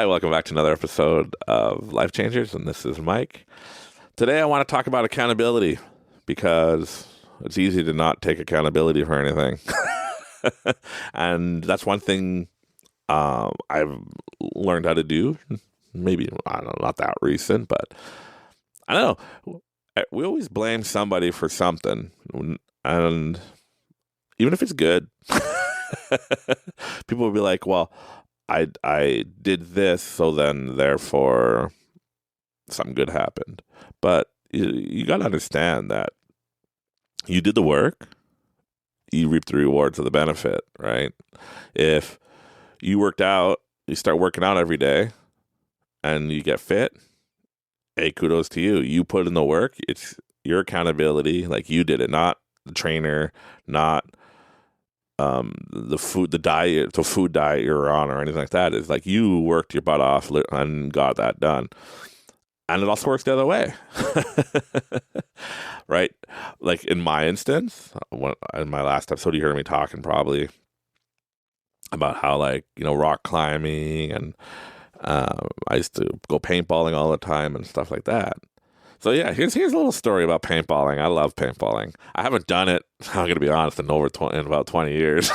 Hi, welcome back to another episode of Life Changers, and this is Mike. Today I want to talk about accountability because it's easy to not take accountability for anything. And that's one thing I've learned how to do. Maybe, I don't know, not that recent, but I don't know. We always blame somebody for something, and even if it's good, people will be like, well, I did this, so then therefore something good happened. But you got to understand that you did the work, you reap the rewards of the benefit, right? If you worked out, you start working out every day, and you get fit, hey, kudos to you. You put in the work. It's your accountability. Like, you did it, not the trainer, not the food diet you're on or anything like that. Is like you worked your butt off and got that done. And it also works the other way. Right? Like in my instance, in my last episode, you heard me talking probably about how, like, rock climbing, and I used to go paintballing all the time and stuff like that. So yeah, here's a little story about paintballing. I love paintballing. I haven't done it, I'm going to be honest, in about 20 years.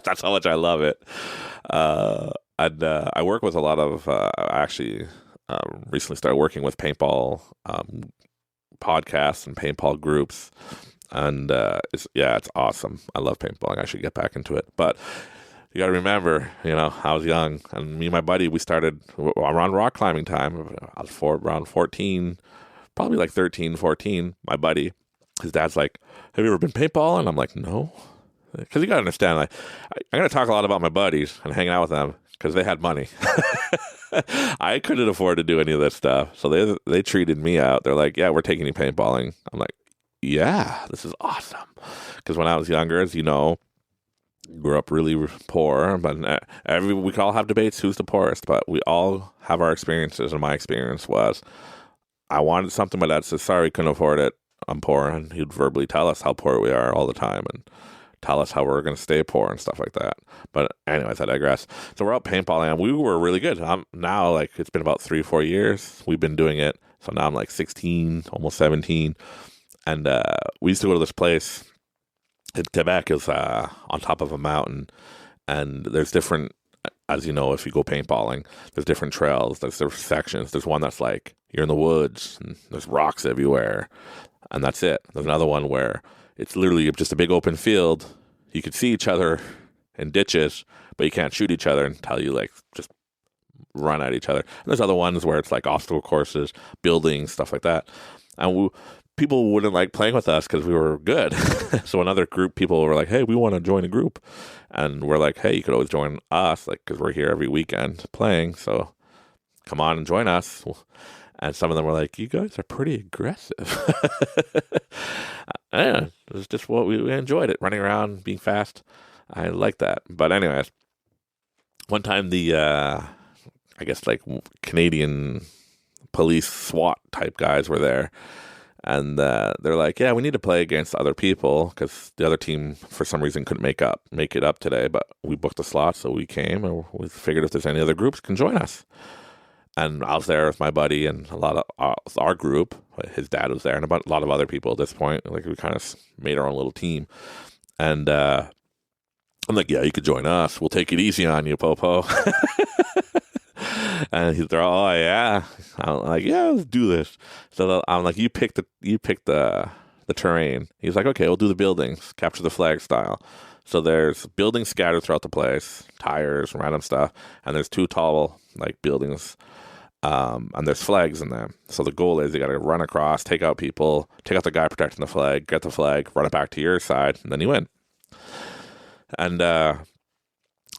That's how much I love it. And I work with a lot of, recently started working with paintball podcasts and paintball groups. And it's awesome. I love paintballing. I should get back into it. But you got to remember, I was young, and me and my buddy, we started around rock climbing time. I was around 14, probably like 13, 14. My buddy, his dad's like, have you ever been paintballing? I'm like, no. Because you got to understand, like, I'm going to talk a lot about my buddies and hanging out with them because they had money. I couldn't afford to do any of this stuff. So they treated me out. They're like, yeah, we're taking you paintballing. I'm like, yeah, this is awesome. Because when I was younger, as you know, grew up really poor, but we could all have debates who's the poorest, but we all have our experiences, and my experience was I wanted something. My dad says, sorry, couldn't afford it, I'm poor, and he'd verbally tell us how poor we are all the time and tell us how we're going to stay poor and stuff like that. But anyways, I digress. So we're out paintballing, and we were really good. I'm now, like, it's been about 3-4 years we've been doing it, so now I'm like 16, almost 17, and we used to go to this place in Quebec. Is on top of a mountain, and there's different, as you know, if you go paintballing, there's different trails, there's different sections. There's one that's like you're in the woods and there's rocks everywhere, and that's it. There's another one where it's literally just a big open field. You could see each other in ditches, but you can't shoot each other until you, like, just run at each other. And there's other ones where it's like obstacle courses, buildings, stuff like that. And people wouldn't like playing with us because we were good. So another group, people were like, hey, we want to join a group. And we're like, hey, you could always join us, like, because we're here every weekend playing. So come on and join us. And some of them were like, you guys are pretty aggressive. Yeah, it was just what we enjoyed it, running around, being fast. I like that. But anyways, one time the, I guess, like, Canadian police SWAT type guys were there. And they're like, yeah, we need to play against other people because the other team, for some reason, couldn't make it up today. But we booked a slot, so we came, and we figured if there's any other groups, can join us. And I was there with my buddy and a lot of our group. His dad was there, and a lot of other people at this point. Like, we kind of made our own little team. And I'm like, yeah, you could join us. We'll take it easy on you, Popo. And they're all, oh, yeah. I'm like, yeah, let's do this. So I'm like, you pick the terrain. He's like, okay, we'll do the buildings, capture the flag style. So there's buildings scattered throughout the place, tires, random stuff, and there's 2 tall, like, buildings, and there's flags in them. So the goal is you got to run across, take out people, take out the guy protecting the flag, get the flag, run it back to your side, and then you win.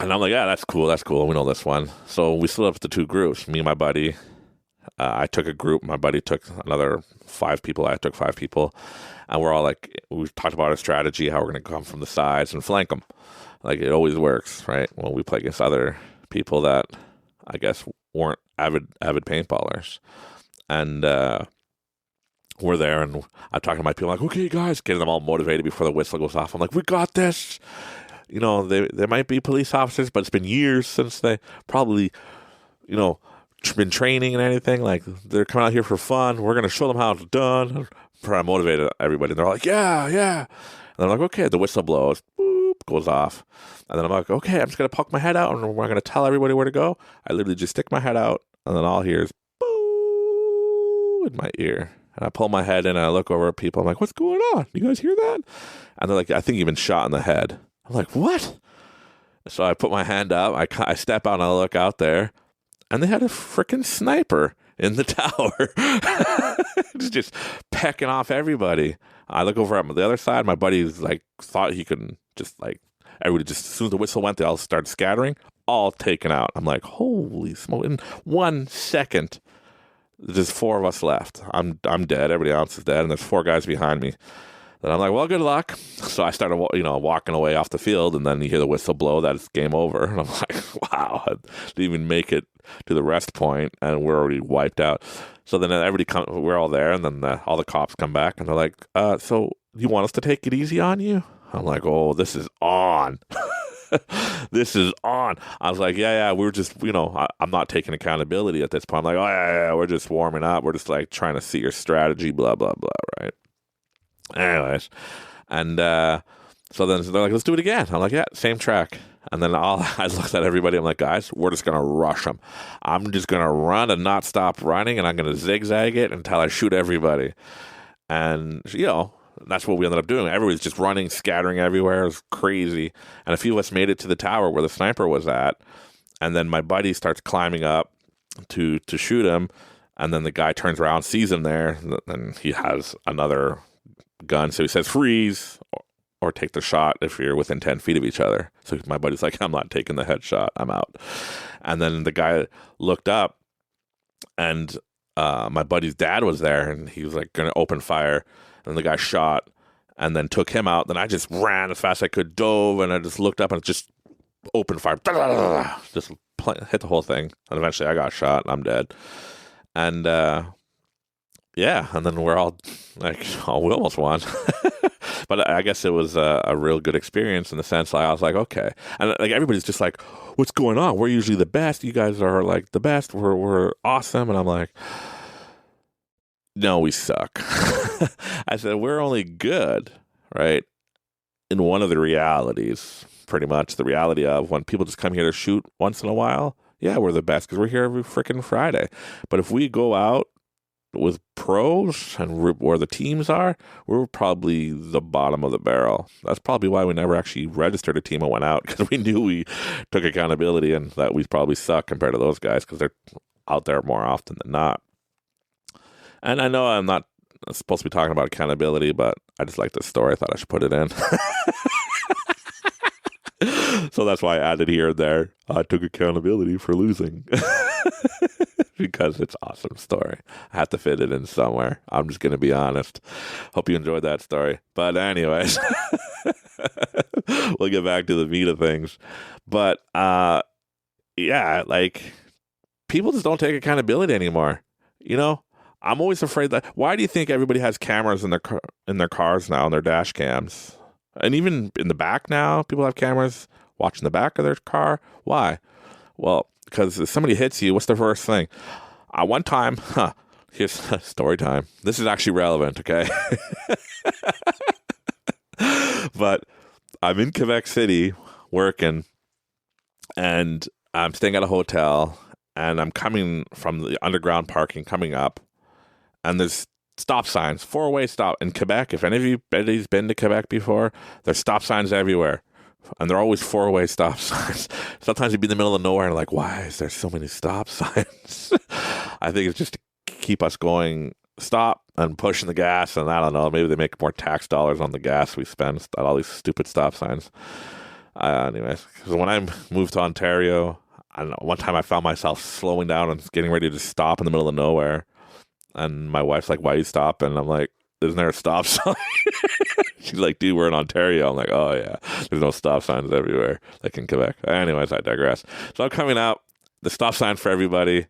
And I'm like, yeah, that's cool. We know this one. So we split up the 2 groups. Me and my buddy, I took a group. My buddy took another 5 people. I took 5 people. And we're all like, we talked about our strategy, how we're going to come from the sides and flank them. Like, it always works, right? When we play against other people that, I guess, weren't avid paintballers. And we're there, and I'm talking to my people, like, okay, guys, getting them all motivated before the whistle goes off. I'm like, we got this. They might be police officers, but it's been years since they probably been training and anything. Like, they're coming out here for fun. We're going to show them how it's done. Try to motivate everybody. And they're like, yeah, yeah. And I'm like, okay, the whistle blows, boop, goes off. And then I'm like, okay, I'm just going to poke my head out and we're going to tell everybody where to go. I literally just stick my head out and then all I hear is boo in my ear. And I pull my head in and I look over at people. I'm like, what's going on? You guys hear that? And they're like, I think you've been shot in the head. I'm like, what? So I put my hand up. I step out and I look out there. And they had a freaking sniper in the tower. It's just pecking off everybody. I look over at the other side. My buddies like thought he could just like, everybody just, as soon as the whistle went, they all started scattering, all taken out. I'm like, holy smoke. In 1 second, there's 4 of us left. I'm dead. Everybody else is dead. And there's 4 guys behind me. Then I'm like, well, good luck. So I started, walking away off the field, and then you hear the whistle blow that it's game over. And I'm like, wow, I didn't even make it to the rest point, and we're already wiped out. So then everybody we're all there, and then all the cops come back, and they're like, so you want us to take it easy on you? I'm like, oh, this is on. This is on. I was like, yeah, we're just, I'm not taking accountability at this point. I'm like, oh, yeah, we're just warming up. We're just like trying to see your strategy, blah, blah, blah, right? Anyways, and so then they're like, let's do it again. I'm like, yeah, same track. And then I looked at everybody. I'm like, guys, we're just going to rush them. I'm just going to run and not stop running, and I'm going to zigzag it until I shoot everybody. And, that's what we ended up doing. Everybody's just running, scattering everywhere. It was crazy. And a few of us made it to the tower where the sniper was at. And then my buddy starts climbing up to shoot him. And then the guy turns around, sees him there, and he has another gun. So he says, freeze, or take the shot if you're within 10 feet of each other. So my buddy's like, I'm not taking the headshot. I'm out. And then the guy looked up, and my buddy's dad was there, and he was like going to open fire. And the guy shot and then took him out. Then I just ran as fast as I could, dove, and I just looked up and just opened fire. Just hit the whole thing. And eventually I got shot and I'm dead. And and then we're all like, oh, we almost won. But I guess it was a real good experience in the sense I was like, okay. And like everybody's just like, what's going on? We're usually the best. You guys are like the best. We're awesome. And I'm like, no, we suck. I said, we're only good, right? In one of the realities, pretty much the reality of when people just come here to shoot once in a while, yeah, we're the best because we're here every freaking Friday. But if we go out with pros and where the teams are, we're probably the bottom of the barrel. That's probably why we never actually registered a team and went out, because we knew we took accountability and that we probably suck compared to those guys because they're out there more often than not. And I know I'm not supposed to be talking about accountability, but I just like this story. I thought I should put it in. So that's why I added here and there. I took accountability for losing. Because it's an awesome story. I have to fit it in somewhere. I'm just going to be honest. Hope you enjoyed that story. But anyways, we'll get back to the meat of things. But yeah, like people just don't take accountability anymore. I'm always afraid that. Why do you think everybody has cameras in their cars now, in their dash cams, and even in the back now? People have cameras watching the back of their car. Why? Well, because if somebody hits you, what's the first thing? One time, here's story time. This is actually relevant, okay? But I'm in Quebec City working, and I'm staying at a hotel, and I'm coming from the underground parking, coming up. And there's stop signs, 4-way stop in Quebec. If anybody's been to Quebec before, there's stop signs everywhere. And they're always 4-way stop signs. Sometimes you'd be in the middle of nowhere and like, why is there so many stop signs? I think it's just to keep us going, stop and pushing the gas. And I don't know, maybe they make more tax dollars on the gas we spend at all these stupid stop signs. Anyways, because when I moved to Ontario, I don't know, one time I found myself slowing down and getting ready to stop in the middle of nowhere. And my wife's like, why are you stopping? And I'm like, isn't there a stop sign? She's like, dude, we're in Ontario. I'm like, oh, yeah. There's no stop signs everywhere, like in Quebec. Anyways, I digress. So I'm coming out, the stop sign for everybody.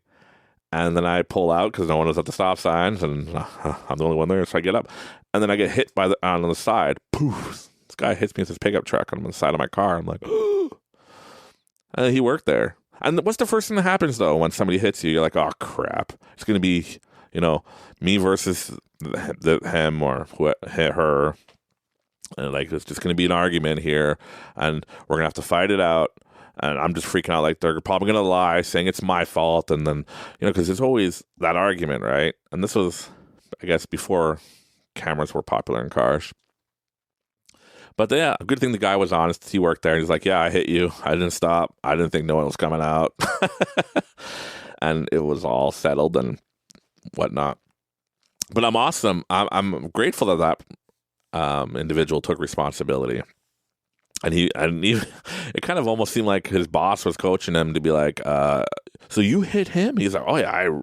And then I pull out because no one was at the stop signs. And I'm the only one there. So I get up. And then I get hit on the side. Poof. This guy hits me with his pickup truck on the side of my car. I'm like, oh. And he worked there. And what's the first thing that happens though when somebody hits you? You're like, oh crap! It's gonna be, me versus him or her, and like it's just gonna be an argument here, and we're gonna have to fight it out. And I'm just freaking out, like they're probably gonna lie, saying it's my fault, and then because there's always that argument, right? And this was, I guess, before cameras were popular in cars. But yeah, a good thing the guy was honest. He worked there. And he's like, yeah, I hit you. I didn't stop. I didn't think no one was coming out. And it was all settled and whatnot. But I'm awesome. I'm grateful that individual took responsibility. And he it kind of almost seemed like his boss was coaching him to be like, so you hit him? He's like, oh yeah,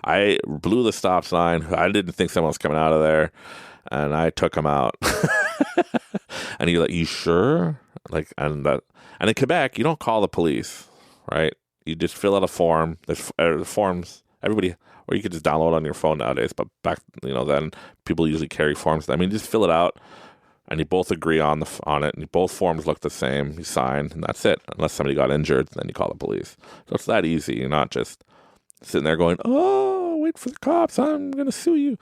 I blew the stop sign. I didn't think someone was coming out of there. And I took him out. And you're like, you sure? Like, and in Quebec, you don't call the police, right? You just fill out a form. There's forms. Everybody, or you could just download on your phone nowadays. But back, then people usually carry forms. I mean, just fill it out, and you both agree on it, and both forms look the same. You sign, and that's it. Unless somebody got injured, then you call the police. So it's that easy. You're not just sitting there going, oh, wait for the cops. I'm gonna sue you.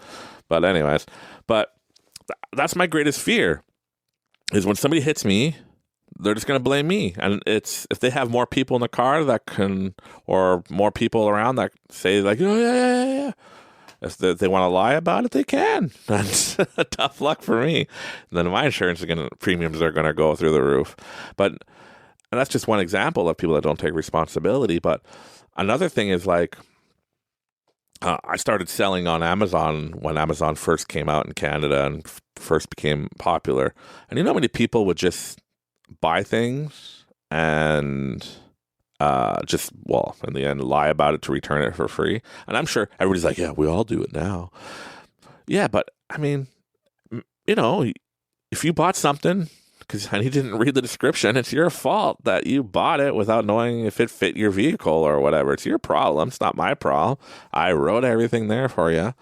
But anyways, that's my greatest fear. Is when somebody hits me, they're just going to blame me. And it's if they have more people in the car or more people around that say like, oh, yeah. If they want to lie about it, they can. That's tough luck for me. And then my insurance premiums are going to go through the roof. And that's just one example of people that don't take responsibility. But another thing is like, I started selling on Amazon when Amazon first came out in Canada and first became popular. And how many people would just buy things and in the end, lie about it to return it for free. And I'm sure everybody's like, yeah, we all do it now. Yeah, but I mean, if you bought something and you didn't read the description, it's your fault that you bought it without knowing if it fit your vehicle or whatever. It's your problem. It's not my problem. I wrote everything there for you.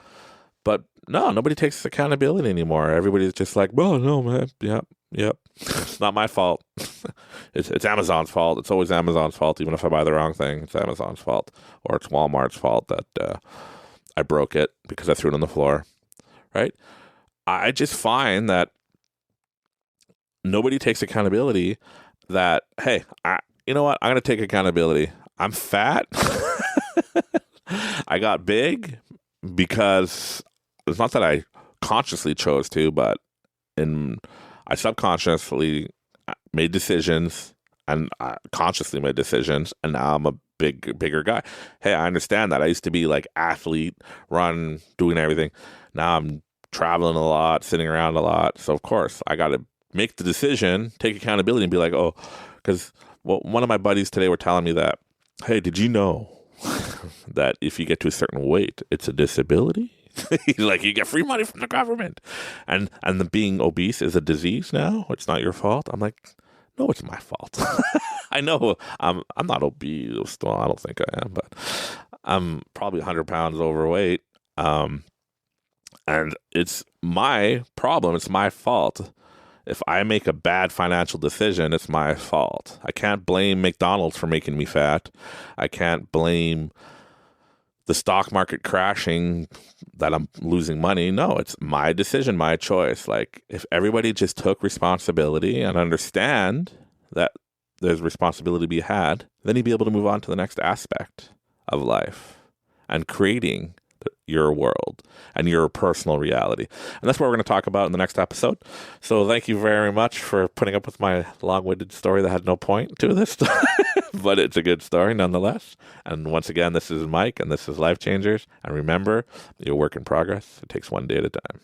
But no, nobody takes accountability anymore. Everybody's just like, well, no, man. Yep. It's not my fault. It's Amazon's fault. It's always Amazon's fault. Even if I buy the wrong thing, it's Amazon's fault. Or it's Walmart's fault that I broke it because I threw it on the floor. Right? I just find that nobody takes accountability that, hey, you know what? I'm going to take accountability. I'm fat. I got big because it's not that I consciously chose to, but I subconsciously made decisions and I consciously made decisions, and now I'm a bigger guy. Hey, I understand that. I used to be like athlete, run, doing everything. Now I'm traveling a lot, sitting around a lot. So of course I got to make the decision, take accountability, and be like, oh, because one of my buddies today were telling me that, hey, did you know that if you get to a certain weight, it's a disability? He's like, you get free money from the government, and the being obese is a disease now. It's not your fault. I'm like, no, it's my fault. I know I'm not obese. Well, I don't think I am, but I'm probably 100 pounds overweight. And it's my problem. It's my fault. If I make a bad financial decision, it's my fault. I can't blame McDonald's for making me fat. I can't blame the stock market crashing that I'm losing money. No, it's my decision, my choice. Like, if everybody just took responsibility and understand that there's responsibility to be had, then you'd be able to move on to the next aspect of life and creating your world and your personal reality. And that's what we're going to talk about in the next episode. So thank you very much for putting up with my long-winded story that had no point to this, but it's a good story nonetheless. And once again, this is Mike, and this is Life Changers. And remember, you're a work in progress. It takes one day at a time.